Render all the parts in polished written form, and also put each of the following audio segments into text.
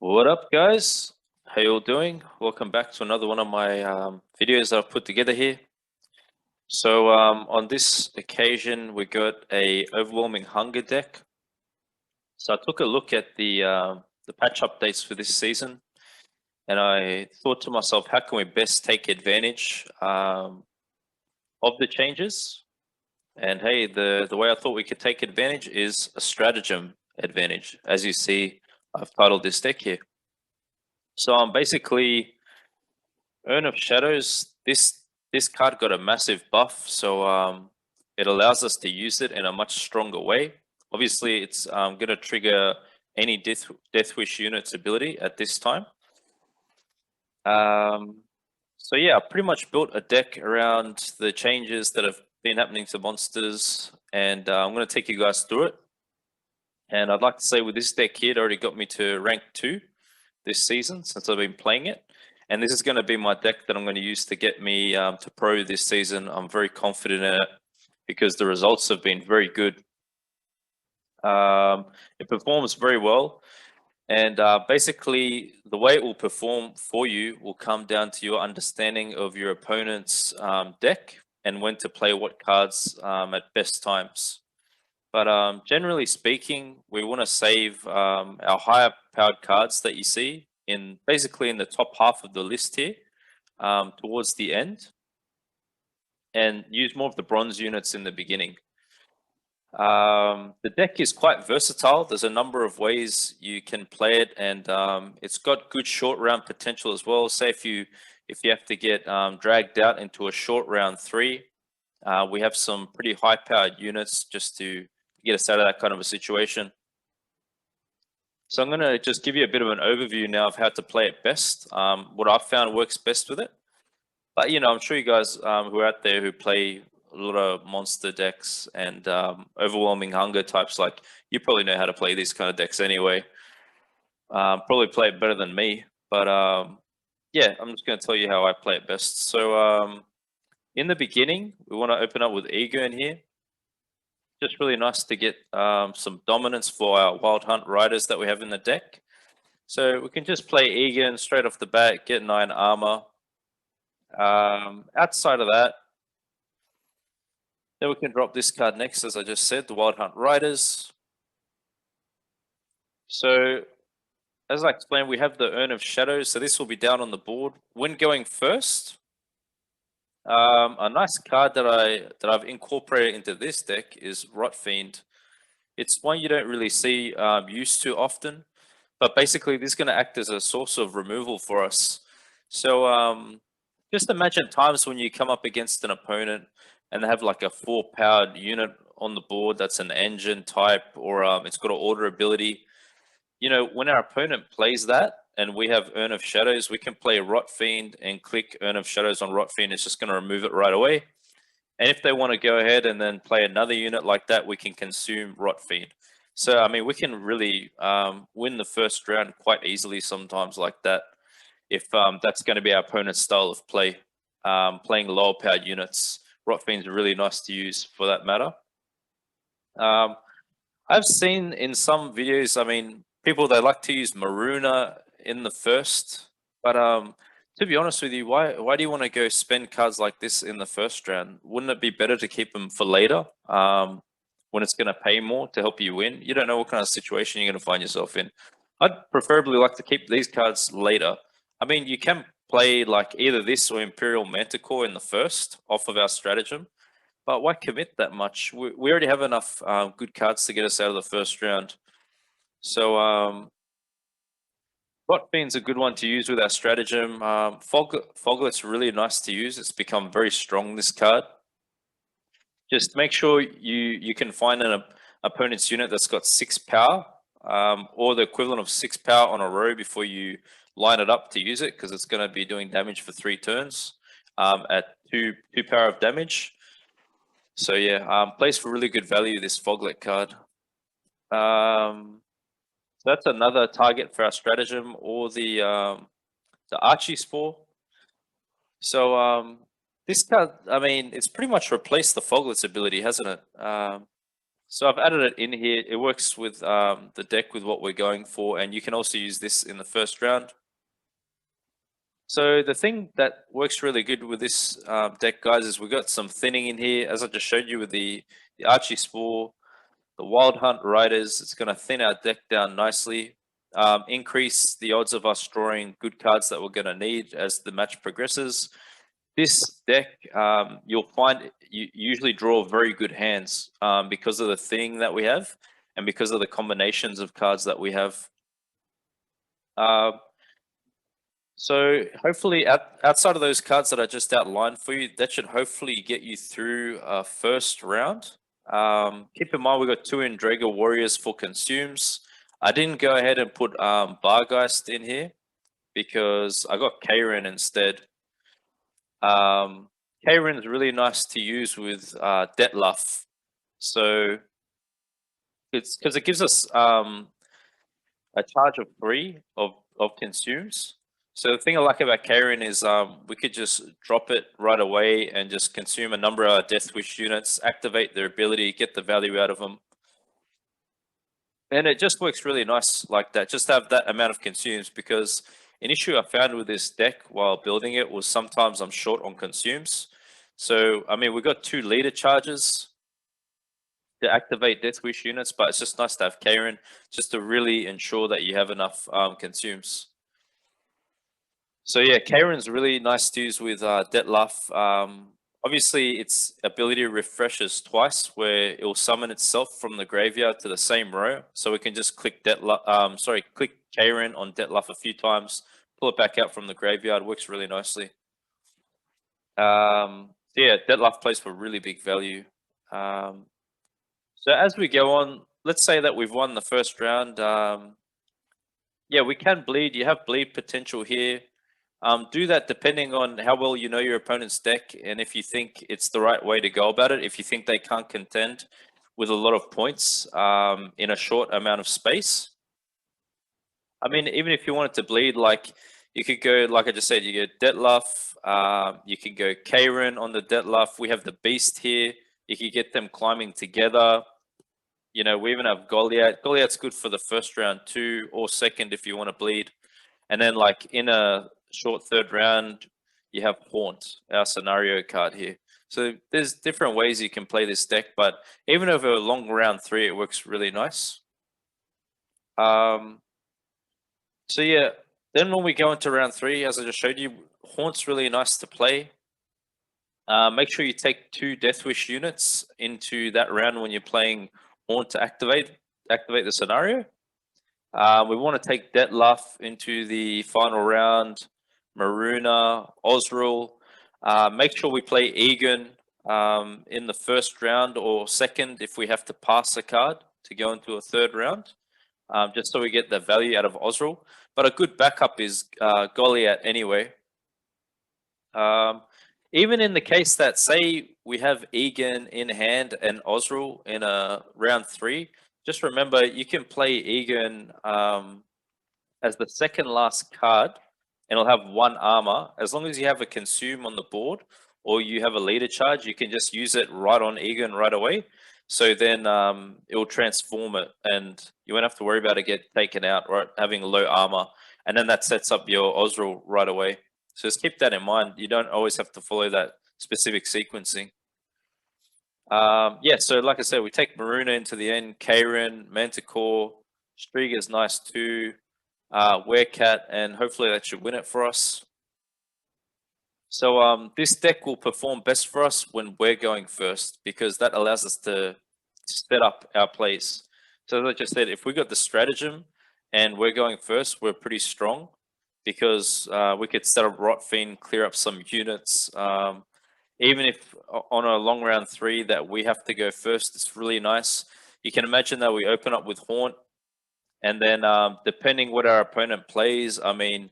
What up, guys? How you all doing? Welcome back to another one of my videos I've put together here. So on this occasion, we got a overwhelming hunger deck. So I took a look at the patch updates for this season, and I thought to myself, how can we best take advantage of the changes? And hey, the way I thought we could take advantage is a stratagem advantage. As you see, I've titled this deck here. So I'm basically Urn of Shadows. This card got a massive buff, so it allows us to use it in a much stronger way. Obviously, it's going to trigger any Death Wish unit's ability at this time. So yeah, I pretty much built a deck around the changes that have been happening to monsters, and I'm going to take you guys through it. And I'd like to say with this deck here, it already got me to rank 2 this season since I've been playing it. And this is going to be my deck that I'm going to use to get me to pro this season. I'm very confident in it because the results have been very good. It performs very well. And basically, the way it will perform for you will come down to your understanding of your opponent's deck and when to play what cards at best times. But generally speaking, we want to save our higher powered cards that you see basically in the top half of the list here towards the end, and use more of the bronze units in the beginning. The deck is quite versatile. There's a number of ways you can play it, and it's got good short round potential as well. Say if you have to get dragged out into a short round 3, we have some pretty high powered units just to get us out of that kind of a situation. So I'm going to just give you a bit of an overview now of how to play it best, what I've found works best with it. But, you know, I'm sure you guys who are out there who play a lot of monster decks and overwhelming hunger types, like, you probably know how to play these kind of decks anyway. Probably play it better than me. But yeah, I'm just going to tell you how I play it best. So in the beginning, we want to open up with Egon here. Just really nice to get some dominance for our Wild Hunt riders that we have in the deck. So we can just play Egan straight off the bat, get 9 armor. Outside of that, then we can drop this card next, as I just said, the Wild Hunt riders. So as I explained, we have the Urn of Shadows. So this will be down on the board. When going first, a nice card that I've incorporated into this deck is Rot Fiend. It's one you don't really see used too often, but basically this is going to act as a source of removal for us. So just imagine times when you come up against an opponent and they have like a 4-powered unit on the board that's an engine type, or it's got an order ability. You know, when our opponent plays that and we have Urn of Shadows, we can play Rot Fiend and click Urn of Shadows on Rot Fiend. It's just going to remove it right away. And if they want to go ahead and then play another unit like that, we can consume Rot Fiend. So, I mean, we can really win the first round quite easily sometimes like that, if that's going to be our opponent's style of play, playing lower powered units. Rot Fiend's really nice to use for that matter. I've seen in some videos, I mean, people, they like to use Maruna in the first, but to be honest with you, why do you want to go spend cards like this in the first round? Wouldn't it be better to keep them for later, when it's going to pay more to help you win? You don't know what kind of situation you're going to find yourself in. I'd preferably like to keep these cards later. I mean, you can play like either this or Imperial Manticore in the first off of our stratagem, but why commit that much? We already have enough good cards to get us out of the first round. So Rot Fiend's a good one to use with our stratagem. Foglet's really nice to use. It's become very strong, this card. Just make sure you can find an opponent's unit that's got 6 power, or the equivalent of 6 power on a row before you line it up to use it, because it's going to be doing damage for 3 turns at 2 power of damage. So yeah, plays for really good value, this Foglet card. So that's another target for our stratagem, or the Archie Spore. So this card, I mean, it's pretty much replaced the Foglet's ability, hasn't it? So I've added it in here. It works with the deck with what we're going for, and you can also use this in the first round. So the thing that works really good with this deck, guys, is we've got some thinning in here, as I just showed you with the Archie Spore, the Wild Hunt Riders. It's going to thin our deck down nicely, increase the odds of us drawing good cards that we're going to need as the match progresses. This deck, you'll find you usually draw very good hands because of the thinning that we have and because of the combinations of cards that we have. So hopefully outside of those cards that I just outlined for you, that should hopefully get you through first round. Keep in mind we got 2 Drago Warriors for consumes. I didn't go ahead and put Bargeist in here because I got Karen instead. Karen is really nice to use with Detlef. So it's because it gives us a charge of 3 of consumes. So the thing I like about Karen is we could just drop it right away and just consume a number of Death Wish units, activate their ability, get the value out of them. And it just works really nice like that, just have that amount of consumes, because an issue I found with this deck while building it was sometimes I'm short on consumes. So, I mean, we've got 2 leader charges to activate Death Wish units, but it's just nice to have Karen just to really ensure that you have enough consumes. So yeah, Karen's really nice to use with Detlef. Obviously, its ability refreshes twice, where it will summon itself from the graveyard to the same row. So we can just click click Karen on Detlef a few times, pull it back out from the graveyard. Works really nicely. So yeah, Detlef plays for really big value. So as we go on, let's say that we've won the first round. Yeah, we can bleed. You have bleed potential here. Do that depending on how well you know your opponent's deck and if you think it's the right way to go about it. If you think they can't contend with a lot of points in a short amount of space. I mean, even if you wanted to bleed, like you could go, like I just said, you get Detlef, you could go Karen on the Detlef. We have the Beast here. You could get them climbing together. You know, we even have Goliath. Goliath's good for the first round too, or second if you want to bleed. And then like in a short third round, you have Haunt, our scenario card here. So there's different ways you can play this deck, but even over a long round 3, it works really nice. So yeah, then when we go into round 3, as I just showed you, Haunt's really nice to play. Make sure you take 2 Death Wish units into that round when you're playing Haunt to activate the scenario. We want to take Detlef into the final round, Maruna, Osril. Make sure we play Egan in the first round or second if we have to pass a card to go into a third round, just so we get the value out of Osril. But a good backup is Goliath anyway. Even in the case that, say, we have Egan in hand and Osril in a round 3, just remember you can play Egan as the second last card, and it'll have 1 armor. As long as you have a consume on the board or you have a leader charge, you can just use it right on Egan right away. So then it will transform it, and you won't have to worry about it get taken out, right? Having low armor, and then that sets up your Osril right away. So just keep that in mind. You don't always have to follow that specific sequencing. Yeah, so like I said, we take Maruna into the end, Karen, Manticore, Striga's nice too, Werecat, and hopefully that should win it for us. So this deck will perform best for us when we're going first, because that allows us to set up our plays. So as I just said, if we got the stratagem and we're going first, we're pretty strong, because we could set up Rotfiend, clear up some units. Even if on a long round 3 that we have to go first, it's really nice. You can imagine that we open up with Haunt, and then depending what our opponent plays, I mean,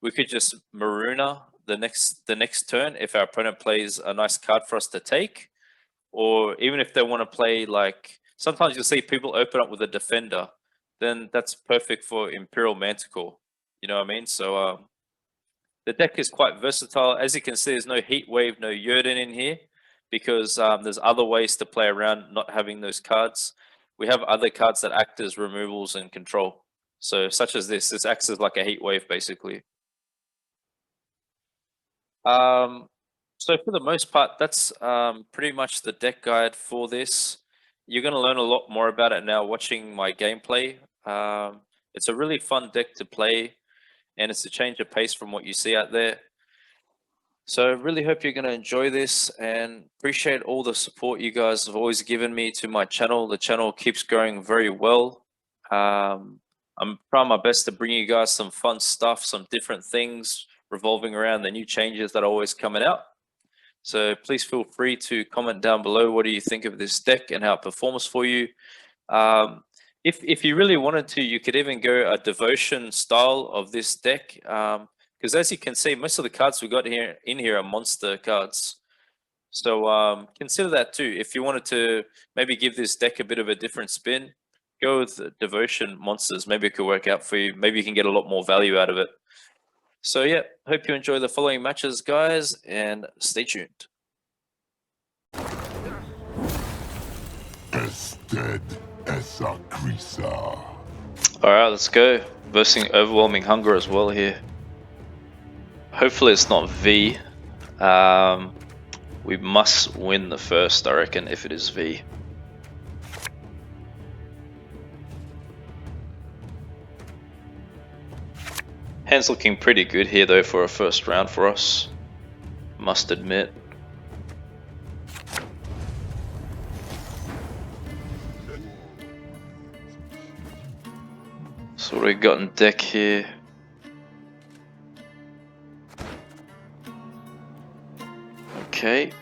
we could just Maruna the next turn if our opponent plays a nice card for us to take, or even if they want to play, like sometimes you'll see people open up with a Defender, then that's perfect for Imperial Manticore. You know what I mean? So the deck is quite versatile. As you can see, there's no Heat Wave, no Yurden in here, because there's other ways to play around not having those cards. We have other cards that act as removals and control. So such as this acts as like a heat wave basically. So for the most part, that's pretty much the deck guide for this. You're going to learn a lot more about it now watching my gameplay. It's a really fun deck to play, and it's a change of pace from what you see out there. So I really hope you're going to enjoy this and appreciate all the support you guys have always given me to my channel. The channel keeps growing very well. I'm trying my best to bring you guys some fun stuff, some different things revolving around the new changes that are always coming out. So please feel free to comment down below what do you think of this deck and how it performs for you. If you really wanted to, you could even go a devotion style of this deck. Because as you can see, most of the cards we got here in here are monster cards. So consider that too. If you wanted to maybe give this deck a bit of a different spin, go with devotion monsters. Maybe it could work out for you. Maybe you can get a lot more value out of it. So yeah, hope you enjoy the following matches, guys, and stay tuned. Alright, let's go. Versing Overwhelming Hunger as well here. Hopefully it's not V. We must win the first, I reckon, if it is V. Hand's looking pretty good here though for a first round for us, must admit. So what do we got in deck here? Okay.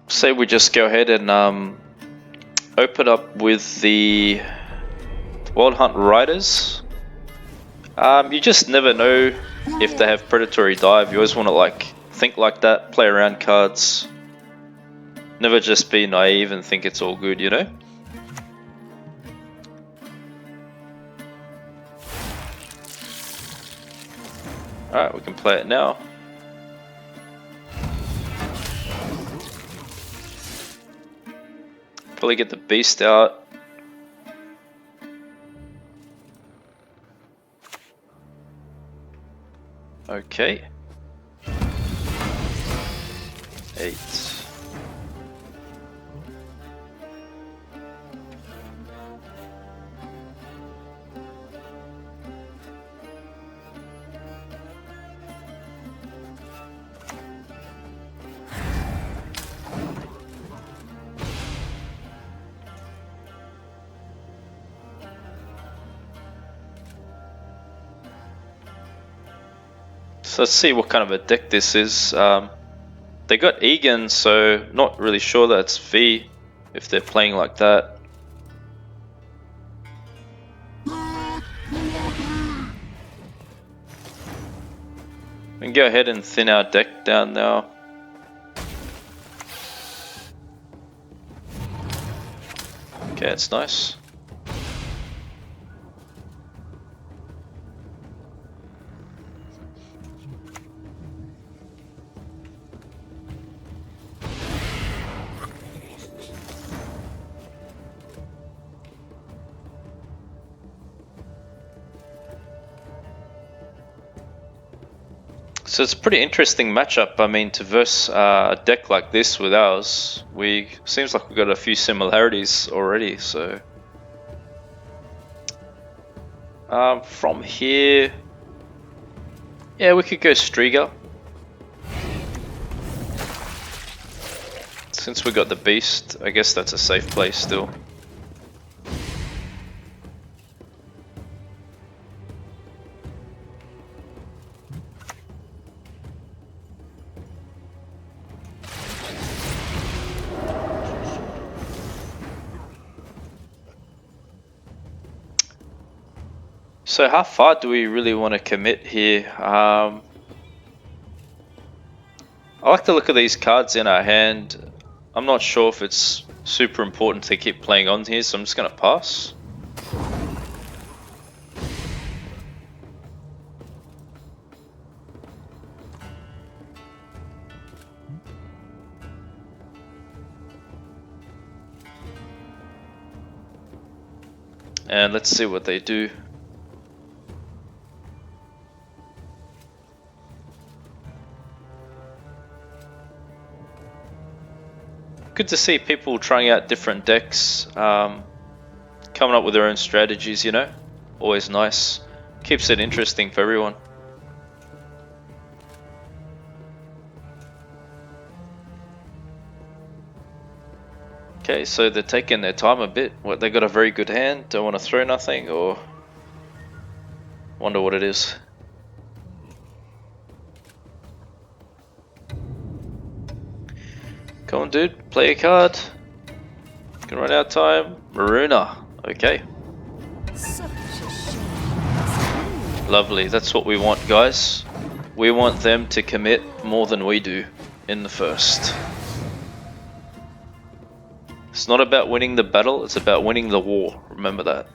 Say we just go ahead and open up with the Wild Hunt Riders. You just never know if they have Predatory Dive. You always want to like think like that, play around cards. Never just be naive and think it's all good, you know? Alright, we can play it now. Probably get the beast out. Okay. 8. So let's see what kind of a deck this is. They got Egan, so not really sure that's V if they're playing like that. We can go ahead and thin our deck down now. Okay, that's nice. So it's a pretty interesting matchup. I mean, to verse a deck like this with ours, seems like we've got a few similarities already. So from here, yeah, we could go Striga. Since we got the beast, I guess that's a safe place still. So how far do we really want to commit here? I like to look at these cards in our hand. I'm not sure if it's super important to keep playing on here, so I'm just going to pass. And let's see what they do. Good to see people trying out different decks, coming up with their own strategies, you know. Always nice. Keeps it interesting for everyone. Okay, so they're taking their time a bit. What, they got a very good hand, don't want to throw nothing, or wonder what it is. Come on, dude, play a card. Can run out of time. Maruna, okay. Lovely, that's what we want, guys. We want them to commit more than we do in the first. It's not about winning the battle, it's about winning the war. Remember that.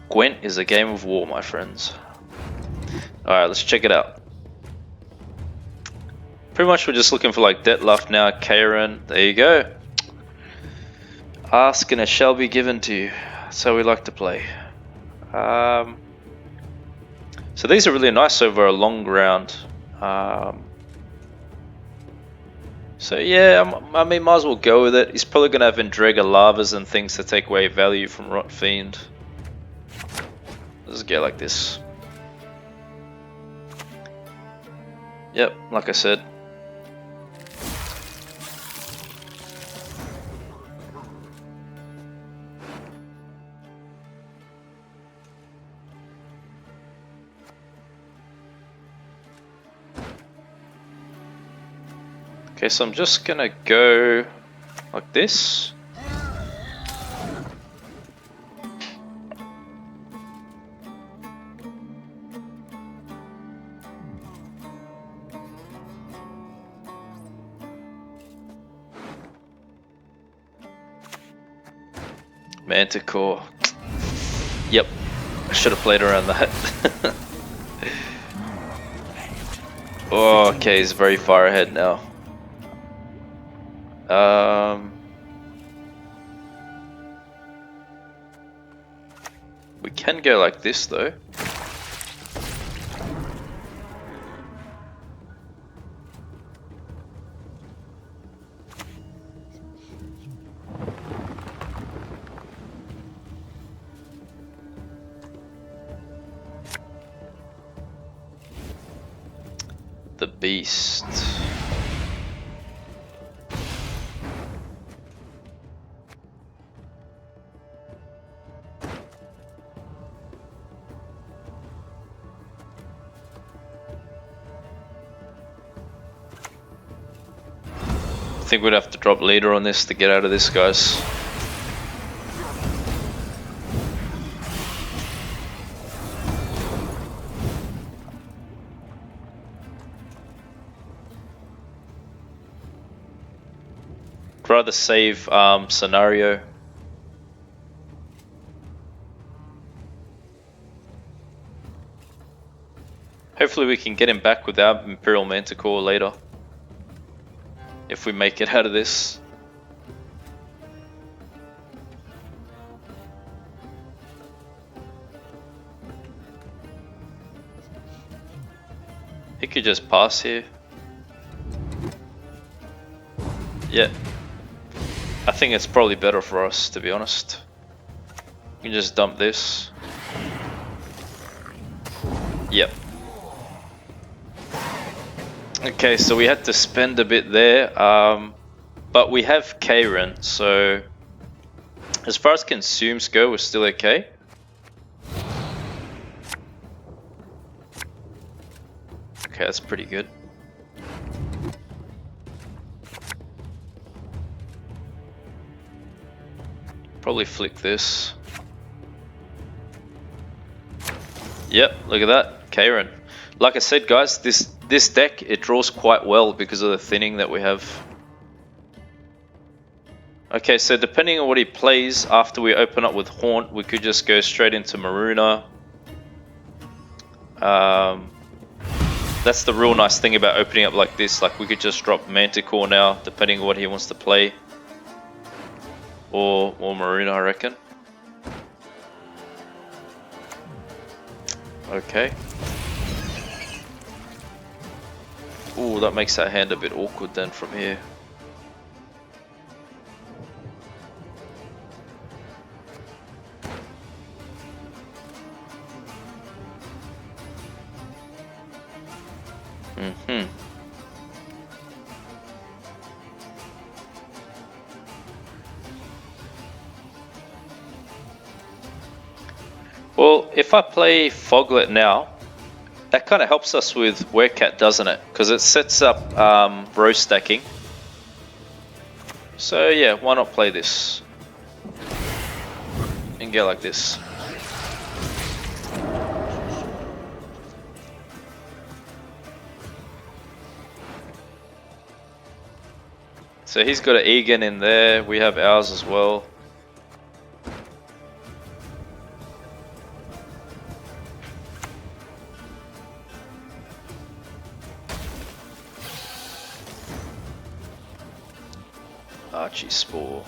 Gwent is a game of war, my friends. Alright, let's check it out. Pretty much we're just looking for like Detlef now, Karen. There you go. Ask and it shall be given to you. That's how we like to play. So these are really nice over a long round. So yeah, I mean, might as well go with it. He's probably going to have Endrega Lavas and things to take away value from Rot Fiend. Let's go like this. Yep, like I said. Okay, so I'm just gonna go like this. Manticore. Yep, I should have played around that. Oh, okay, he's very far ahead now. We can go like this though. The Beast. I think we'd have to drop leader on this to get out of this, guys. I'd rather save scenario. Hopefully we can get him back without Imperial Manticore later. If we make it out of this. He could just pass here. Yeah. I think it's probably better for us, to be honest. We can just dump this. Yep. Okay, so we had to spend a bit there, but we have Karen, so as far as consumes go, we're still okay. Okay, that's pretty good. Probably flick this. Yep, look at that, Karen. Like I said, guys, this deck, it draws quite well because of the thinning that we have. Okay, so depending on what he plays, after we open up with Haunt, we could just go straight into Maruna. That's the real nice thing about opening up like this. Like, we could just drop Manticore now, depending on what he wants to play. or Maruna, I reckon. Okay. Ooh, that makes that hand a bit awkward then from here. Well, if I play Foglet now, that kind of helps us with Werecat, doesn't it? Because it sets up row stacking. So yeah, why not play this? And go like this. So he's got an Egan in there, we have ours as well. Archie Spore.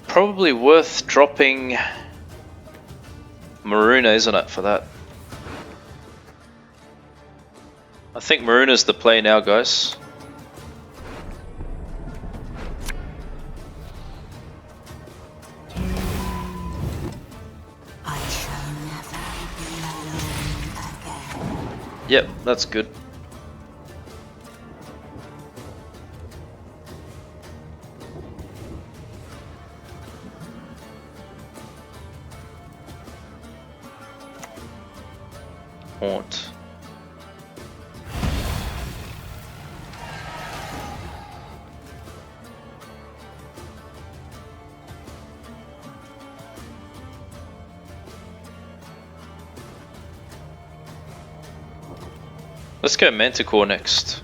Probably worth dropping Maruna, isn't it, for that? I think Maruna's the play now, guys. Yep, that's good. Haunt. Let's go Manticore next.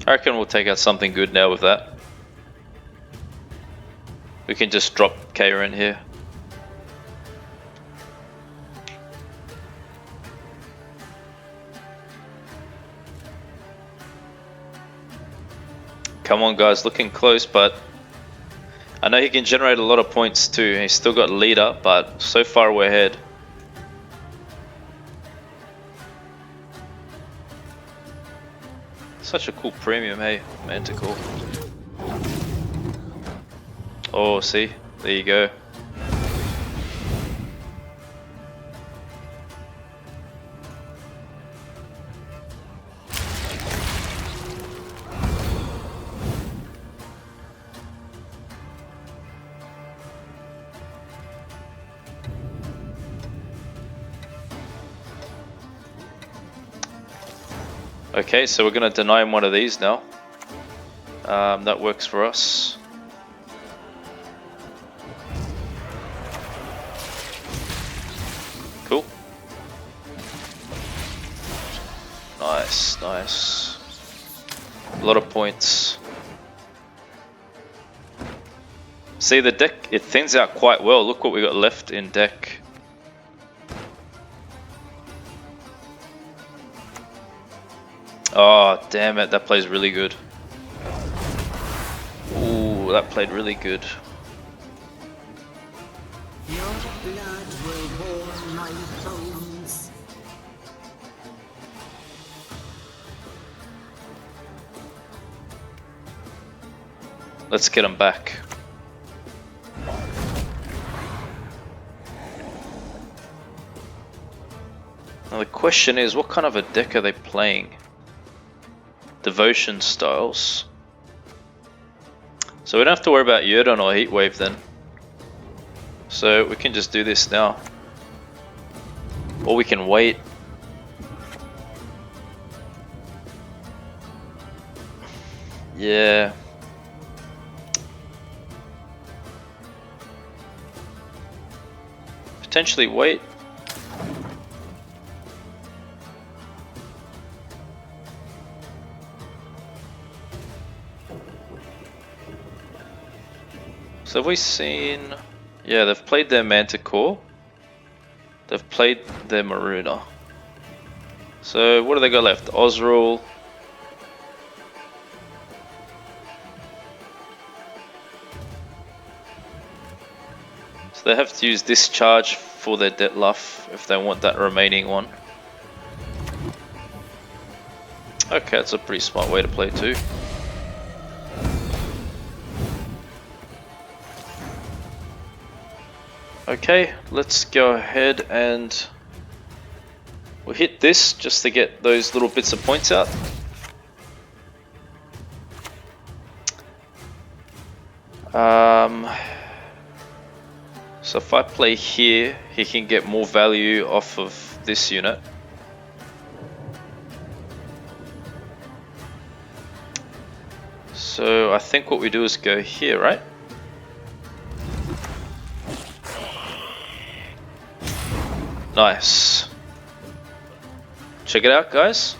I reckon we'll take out something good now with that. We can just drop Karen here. Come on guys, looking close, but I know he can generate a lot of points too. He's still got leader, but so far we're ahead. Such a cool premium, hey, Manticore. Oh, see, there you go. Okay, so we're going to deny him one of these now. That works for us. Cool. Nice, nice. A lot of points. See, the deck, it thins out quite well. Look what we got left in deck. Oh, damn it, that plays really good. Ooh, that played really good. Your blood will warm my bones. Let's get him back. Now the question is, what kind of a deck are they playing? Devotion styles. So we don't have to worry about Yurden or Heatwave then. So we can just do this now. Or we can wait. Yeah. Potentially wait. So have we seen Yeah, they've played their Manticore. They've played their Maruna. So what do they got left? Osrul. So they have to use Discharge for their Dettluff if they want that remaining one. Okay, that's a pretty smart way to play too. Okay, let's go ahead and we'll hit this just to get those little bits of points out. So if I play here, he can get more value off of this unit. So I think what we do is go here, right? Nice. Check it out, guys.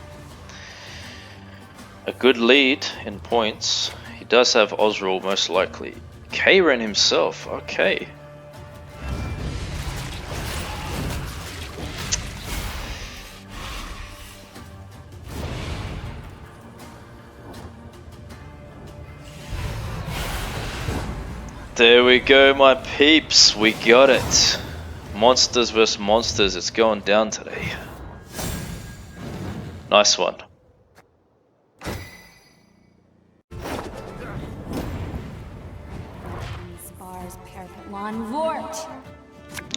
A good lead in points. He does have Osrul most likely. Karen himself, okay. There we go, my peeps. We got it. Monsters versus monsters. It's going down today. Nice one.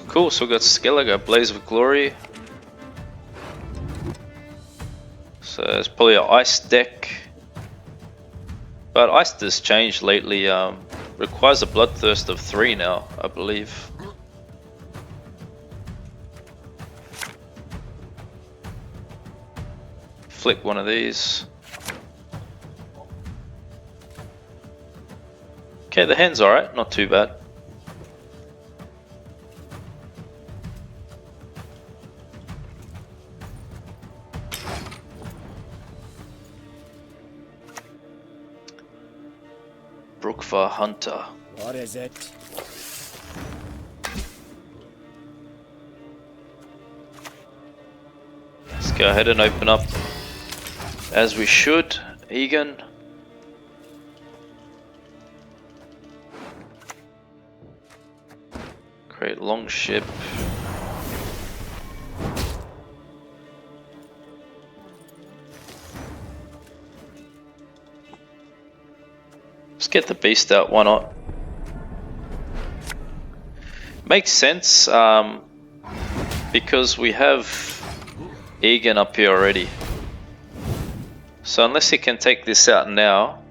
Cool, so we got Skellige, Blaze of Glory. So it's probably an ice deck. But ice does change lately. Requires a Bloodthirst of 3 now, I believe. Flick one of these. Okay, the hand's alright, not too bad. Brookvar Hunter. What is it? Let's go ahead and open up as we should. Egan. Create long ship. Let's get the beast out, why not? Makes sense, because we have Egan up here already. So unless he can take this out now.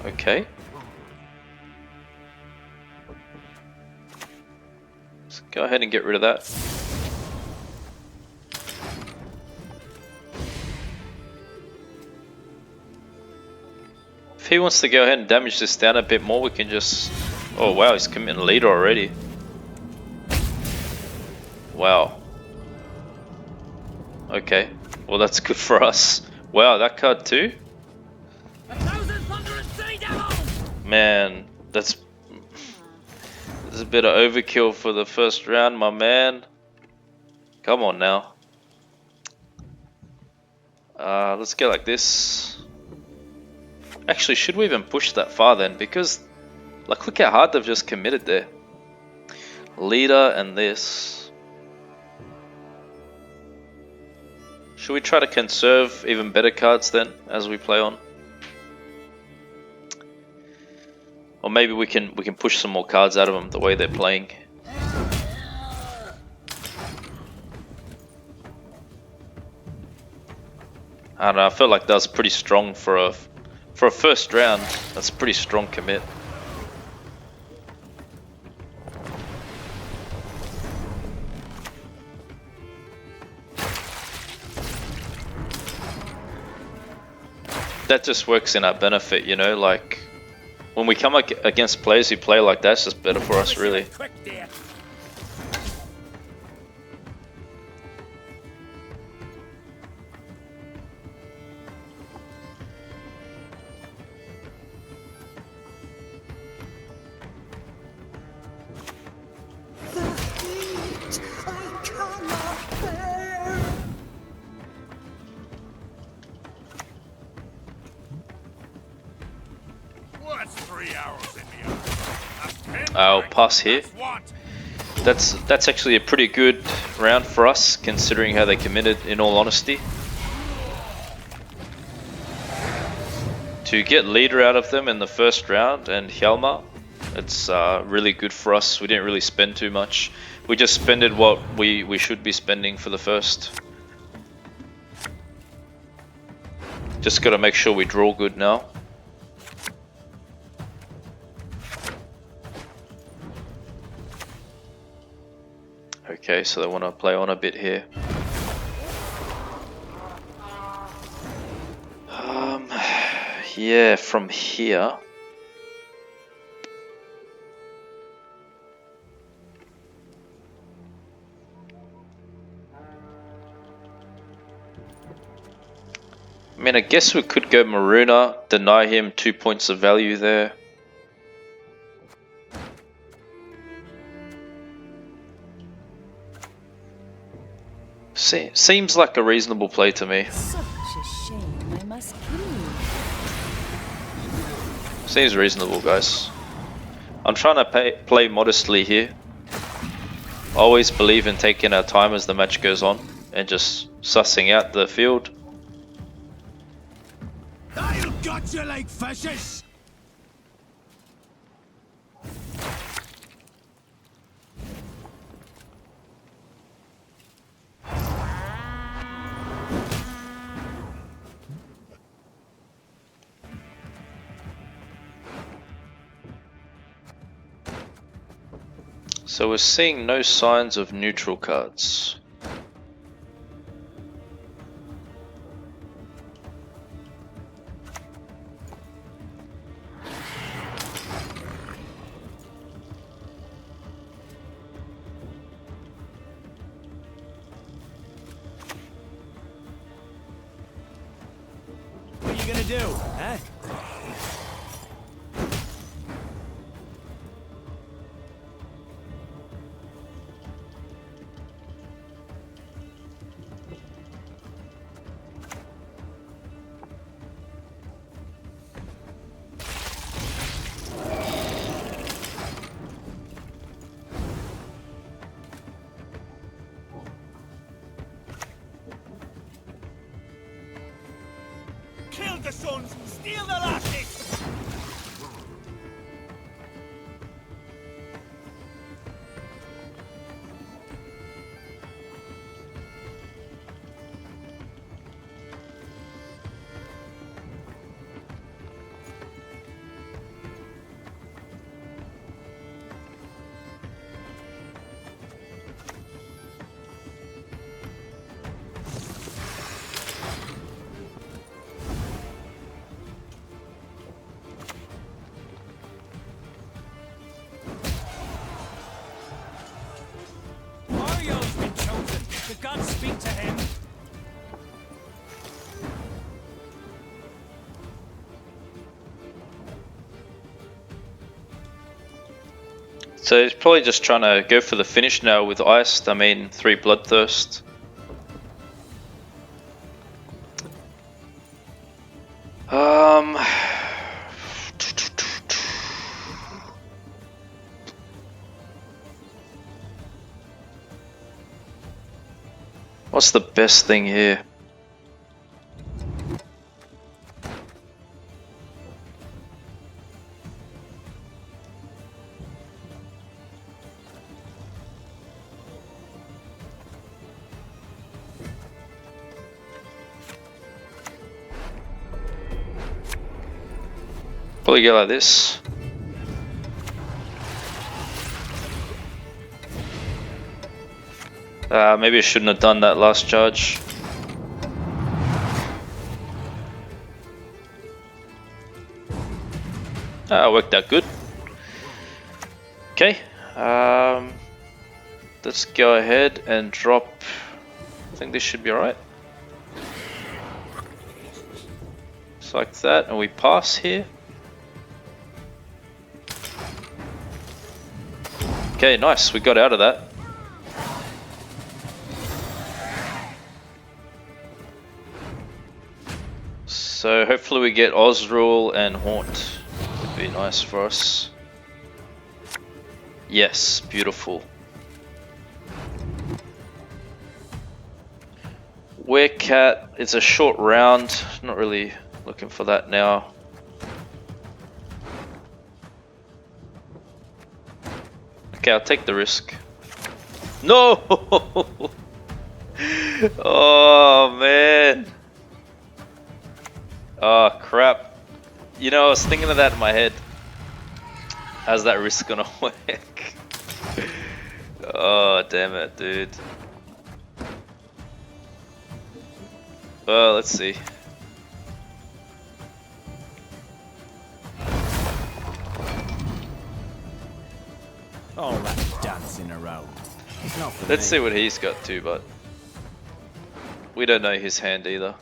Okay. Let's go ahead and get rid of that. If he wants to go ahead and damage this down a bit more, we can just... Oh wow, he's committing leader already. Wow. Okay, well that's good for us. Wow, that card too? Man, that's a bit of overkill for the first round, my man. Come on now. Let's go like this. Actually, should we even push that far then? Because, like, look how hard they've just committed there. Leader and this. Should we try to conserve even better cards then, as we play on? Or maybe we can push some more cards out of them the way they're playing. I don't know, I felt like that was pretty strong for a first round. That's a pretty strong commit. That just works in our benefit, you know, like when we come against players who play like that, it's just better for us, really. I'll pass here. That's actually a pretty good round for us, considering how they committed, in all honesty. To get leader out of them in the first round and Hjalmar, it's really good for us. We didn't really spend too much. We just spended what we should be spending for the first. Just gotta make sure we draw good now. Okay, so they want to play on a bit here. Yeah, from here. I mean, I guess we could go Maruna, deny him 2 points of value there. Seems like a reasonable play to me. Such a shame, I must kill you. Seems reasonable, guys. I'm trying to play modestly here. Always believe in taking our time as the match goes on and just sussing out the field. I'll gut you like fishes! So we're seeing no signs of neutral cards. What are you gonna do, huh? Kill the sons, steal the lasses! Mario's been chosen. The gods speak to him. So he's probably just trying to go for the finish now with Iced. I mean, 3 Bloodthirst. What's the best thing here? Probably go like this. Maybe I shouldn't have done that last charge. Worked out good. Okay. Let's go ahead and drop. I think this should be alright. Just like that, and we pass here. Okay, nice. We got out of that. So hopefully we get Osrul and Haunt. Would be nice for us. Yes, beautiful. Werecat, it's a short round. Not really looking for that now. Okay, I'll take the risk. No! Oh man. Oh crap. You know, I was thinking of that in my head. How's that risk gonna work? Oh damn it, dude. Well, let's see. All that dancing around. It's not for Let's me. see what he's got too, but we don't know his hand either.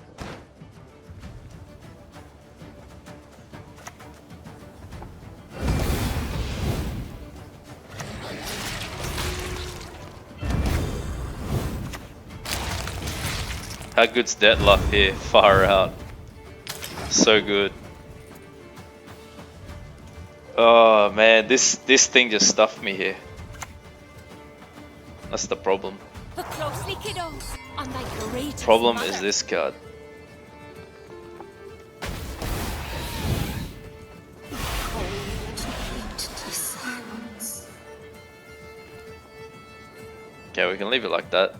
How good's Detlef here? Far out. So good. Oh man, this thing just stuffed me here. That's the problem. Look closely, kiddos. On thy courageous Problem mother. is this card. Okay, we can leave it like that.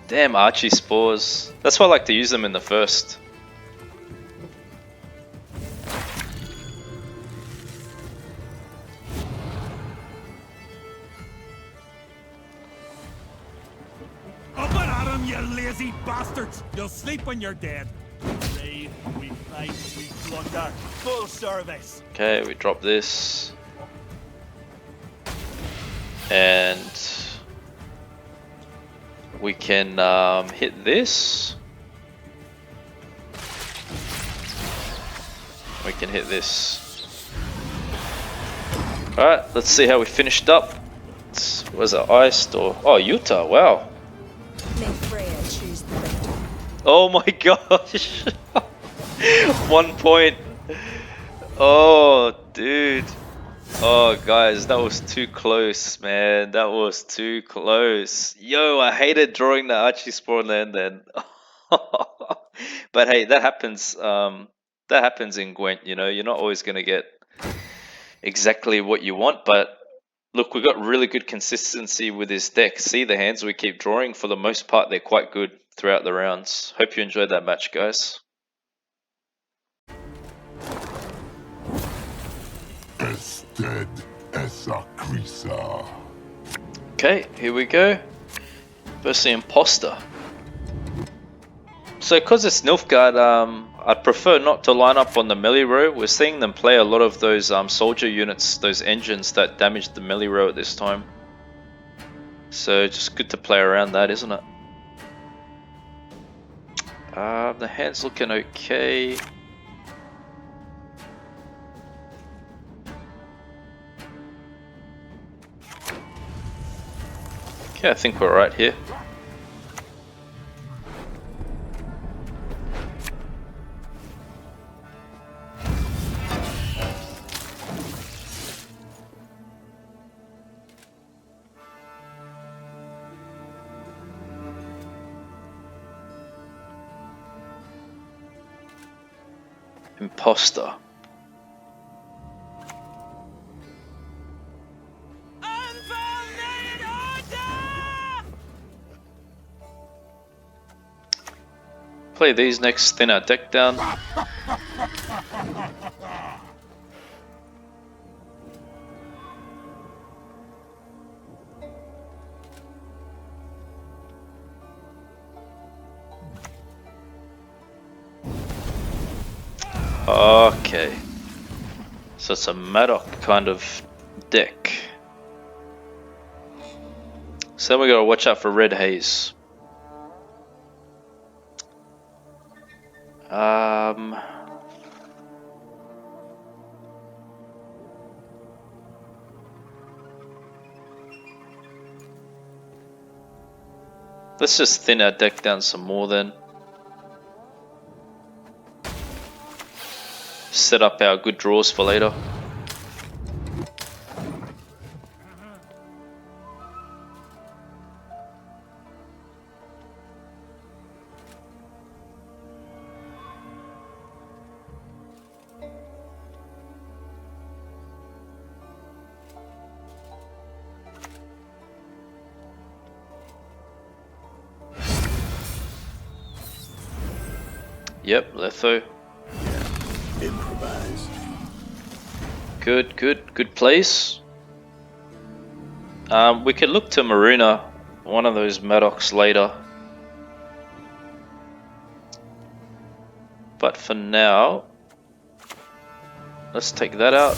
Damn Archie spores. That's why I like to use them in the first. Up and at 'em, you lazy bastards! You'll sleep when you're dead. Raid, we fight, we plunder. Full service. Okay, we drop this. And we can hit this. We can hit this. Alright, let's see how we finished up. Was it iced or... Oh, Utah, wow. May Freya choose the victor. Oh my gosh. 1 point. Oh, dude. Oh, guys, that was too close, man. That was too close. Yo, I hated drawing the Archie spawn land then. But hey, that happens. That happens in Gwent. You know, you're not always gonna get exactly what you want. But look, we got really good consistency with this deck. See the hands we keep drawing. For the most part, they're quite good throughout the rounds. Hope you enjoyed that match, guys. Ested esa crisa. Okay, here we go. Firstly, Imposter. So, because it's Nilfgaard, I'd prefer not to line up on the melee row. We're seeing them play a lot of those soldier units, those engines that damage the melee row at this time. So, just good to play around that, isn't it? The hand's looking okay. Okay, I think we're right here. Imposter. Play these next, thin our deck down. Okay, so it's a Madoc kind of deck. So then we gotta watch out for red haze. Let's just thin our deck down some more then. Set up our good draws for later. Yep, Letho. Improvise. Good place. We could look to Maruna, one of those Maddox later. But for now, let's take that out.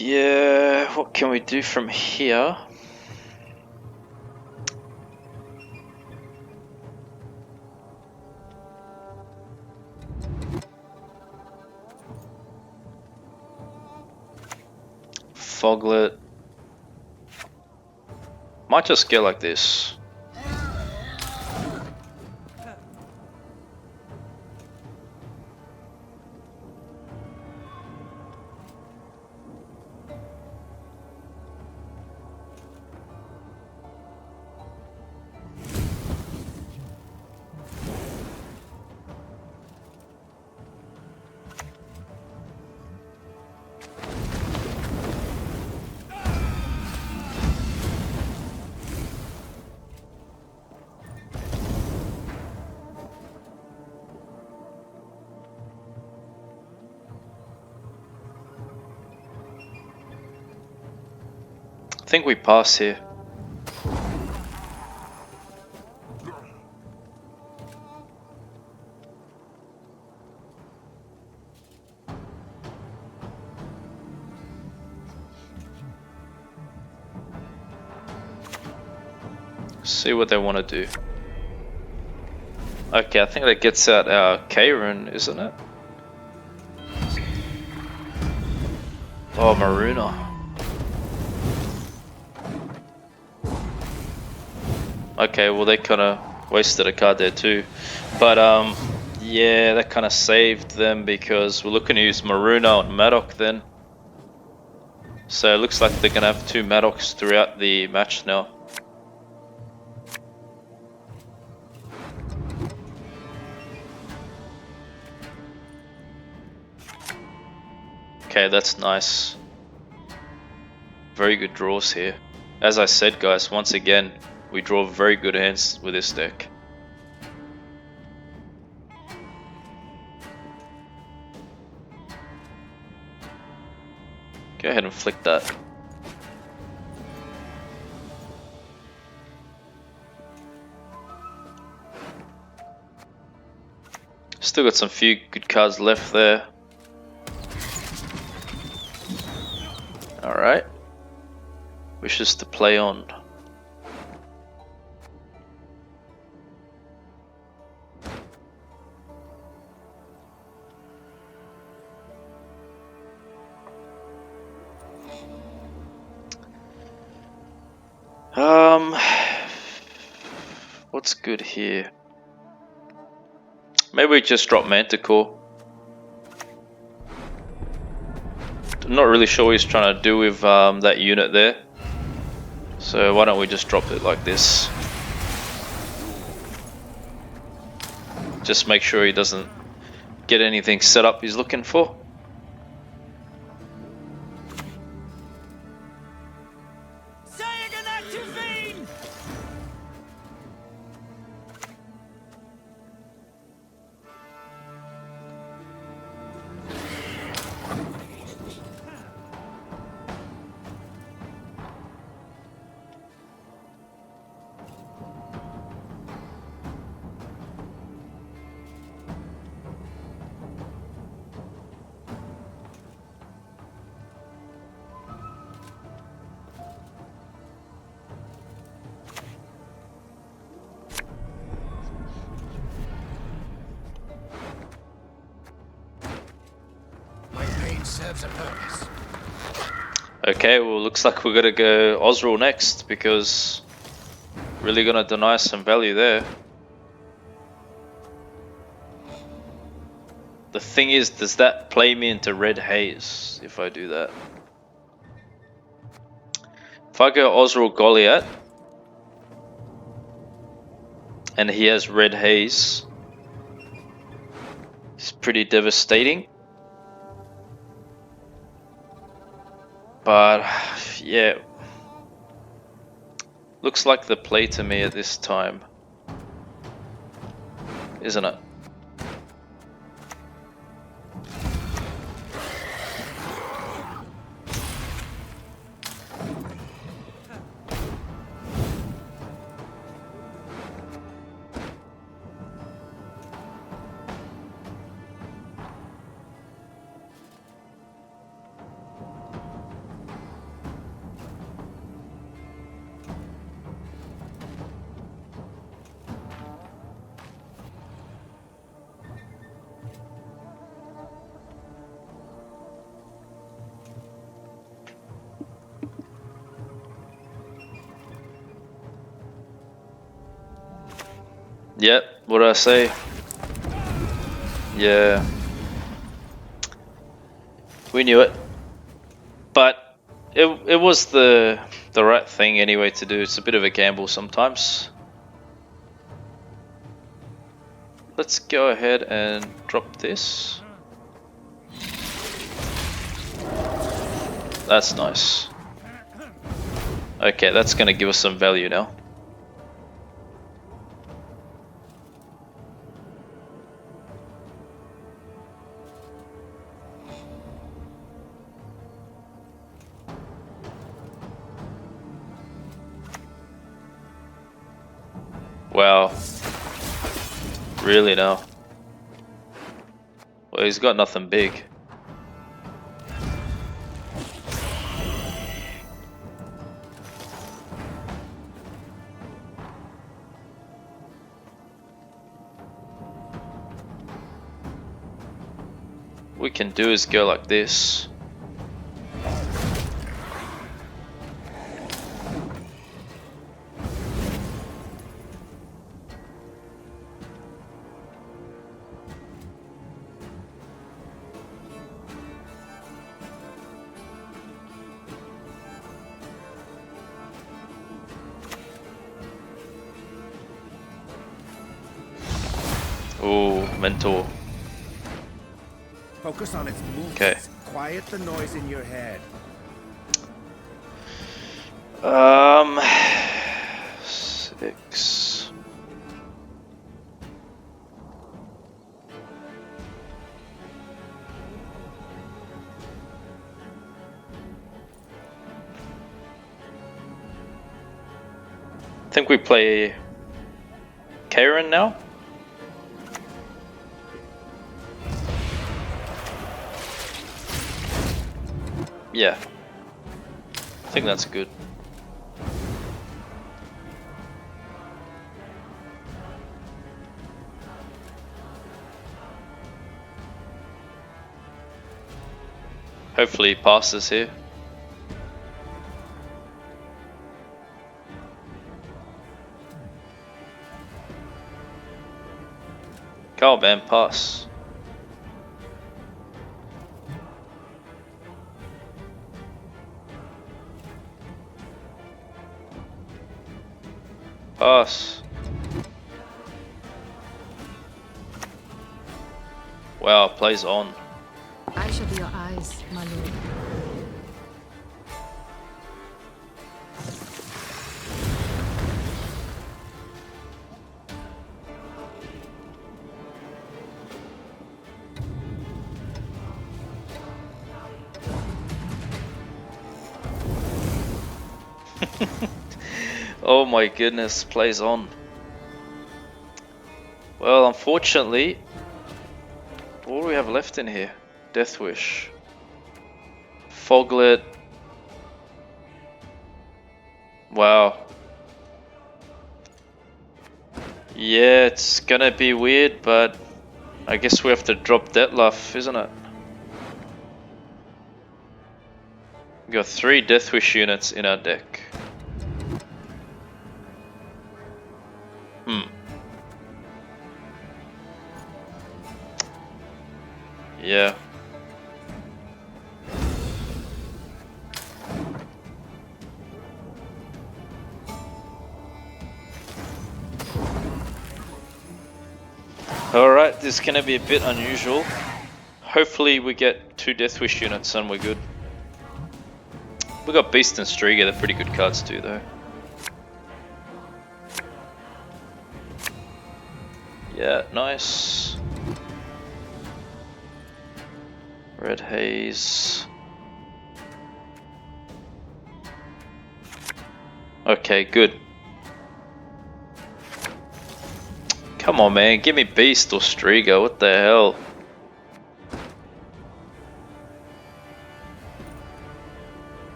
Yeah, what can we do from here? Foglet. Might just get like this. I think we pass here. See what they want to do. Okay, I think that gets out our K-rune, isn't it? Oh, Maruna. Okay, well they kind of wasted a card there too. But yeah, that kind of saved them because we're looking to use Maruna on Madoc then. So it looks like they're going to have 2 Madocs throughout the match now. Okay, that's nice. Very good draws here. As I said guys, once again, we draw very good hands with this deck. Go ahead and flick that. Still got some few good cards left there. Alright. Wishes to play on. What's good here? Maybe we just drop Manticore. I'm not really sure what he's trying to do with that unit there. So why don't we just drop it like this? Just make sure he doesn't get anything set up he's looking for. serves a purpose. Okay, well, looks like we're gonna go Osril next because really gonna deny some value there. The thing is, does that play me into red haze if I do that? If I go Osril Goliath and he has red haze, it's pretty devastating. But yeah, looks like the play to me at this time, isn't it? Yep, what did I say? Yeah. We knew it. But it was the right thing anyway to do. It's a bit of a gamble sometimes. Let's go ahead and drop this. That's nice. Okay, that's gonna give us some value now. Wow. Really now? Well, he's got nothing big. What we can do is go like this. Ooh, mentor. Focus on its movements. Okay. Quiet the noise in your head. 6. I think we play Karen now. Yeah, I think that's good. Hopefully he passes here. Go on, man, pass. Pass. Wow, plays on. I shall be your eyes, my lord. Oh my goodness, plays on. Well, unfortunately, what do we have left in here? Death Wish. Foglet. Wow. Yeah, it's gonna be weird, but I guess we have to drop Detlef, isn't it? We got 3 Death Wish units in our deck. Yeah. Alright, this is gonna be a bit unusual. Hopefully we get 2 Death Wish units and we're good. We got Beast and Striga, they're pretty good cards too though. Yeah, nice. Red Haze. Okay, good. Come on, man, give me Beast or Striga, what the hell?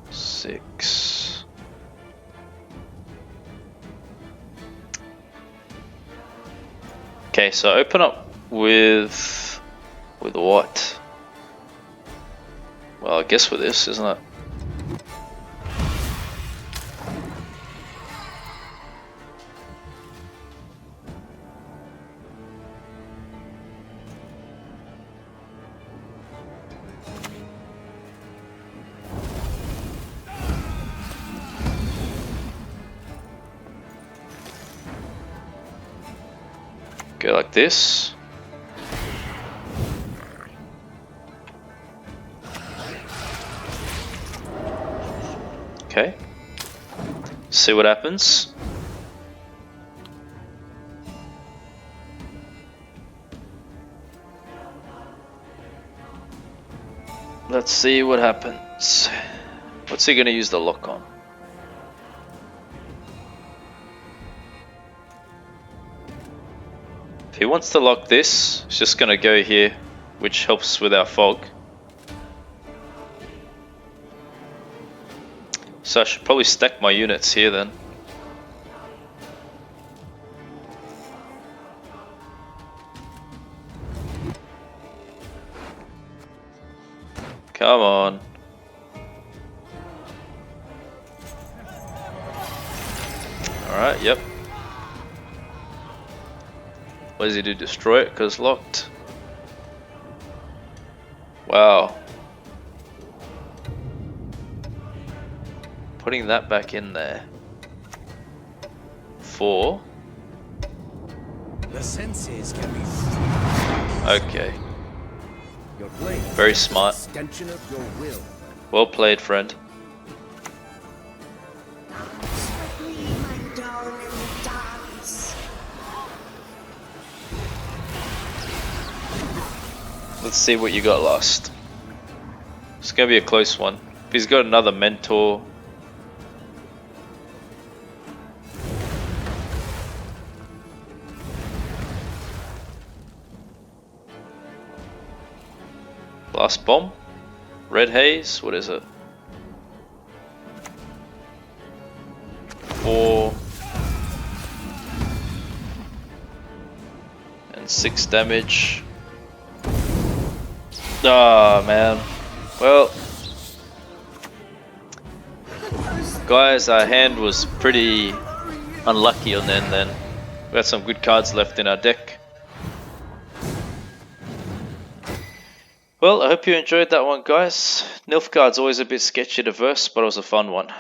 Six. Okay, so open up with what? Well, I guess with this, isn't it? Go like this. Okay. See what happens. Let's see what happens. What's he gonna use the lock on? If he wants to lock this, he's just gonna go here, which helps with our fog. So I should probably stack my units here then. Come on. Alright, yep. What does he do? Destroy it because locked. Wow. Putting that back in there. 4. The senses can be Okay. your blade. Very smart. Extension of your will. Well played, friend. Dance with me, my darling, dance. Let's see what you got last. It's gonna be a close one. If he's got another mentor. Blast bomb. Red haze. What is it? 4 and 6 damage. Ah, man. Well, guys, our hand was pretty unlucky on end then. We had some good cards left in our deck. Well, I hope you enjoyed that one, guys. Nilfgaard's always a bit sketchy to verse, but it was a fun one.